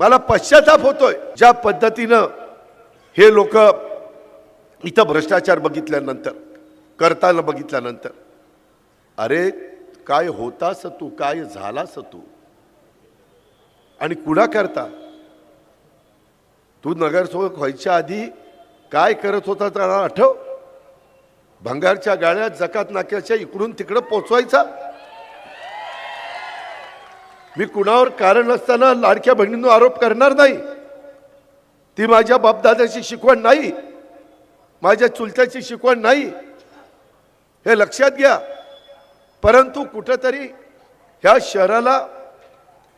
मला पश्चाताप होतोय ज्या पद्धतीनं हे लोक इथं भ्रष्टाचार बघितल्यानंतर करताना बघितल्यानंतर अरे काय होतास तू, काय झालास तू आणि कुणा करता तू नगरसेवक व्हायच्या आधी काय करत होता त्याला आठव? भंगारच्या गाड्या जकात नाक्याच्या इकडून तिकडे पोचवायचा. मी कुणावर कारण नसताना लाडक्या बहिणींवर आरोप करणार नाही. ती माझ्या बापदादाची शिकवण नाही, माझ्या चुलत्याची शिकवण नाही, हे लक्षात घ्या. परंतु कुठेतरी ह्या शहराला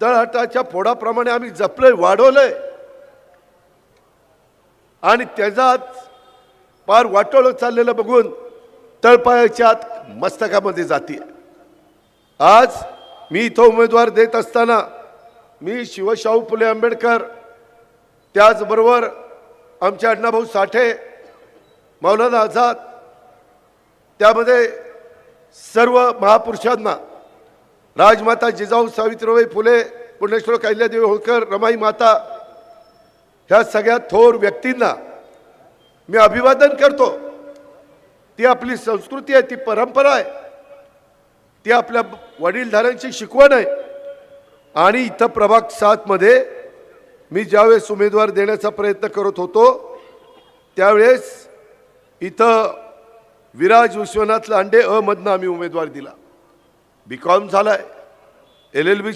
तळहाटाच्या फोडाप्रमाणे आम्ही जपलंय, वाढवलंय आणि त्याचा पार वाटोळं चाललेलं बघून तळपायाच्या आत मस्तकामध्ये जाते. आज मी इथं उमेदवार देत असताना मी शिवशाहू फुले आंबेडकर, त्याचबरोबर आमचे अण्णाभाऊ साठे, मौलाना आझाद, त्यामध्ये सर्व महापुरुषांना, राजमाता जिजाऊ सावित्रीबाई फुले, पुण्यश्लोक अहिल्यादेवी होळकर, रमाई माता, ह्या सगळ्या थोर व्यक्तींना मी अभिवादन करतो. ती आपली संस्कृती आहे, ती परंपरा आहे, ती आपल्या वडीलधाऱ्यांची शिकवण आहे. आणि इथं प्रभाग 7 मध्ये मी ज्यावेळेस उमेदवार देण्याचा प्रयत्न करत होतो त्यावेळेस इथं विराज विश्वनाथ लांडे मधनं आम्ही उमेदवार दिला. BCom झालाय, LLB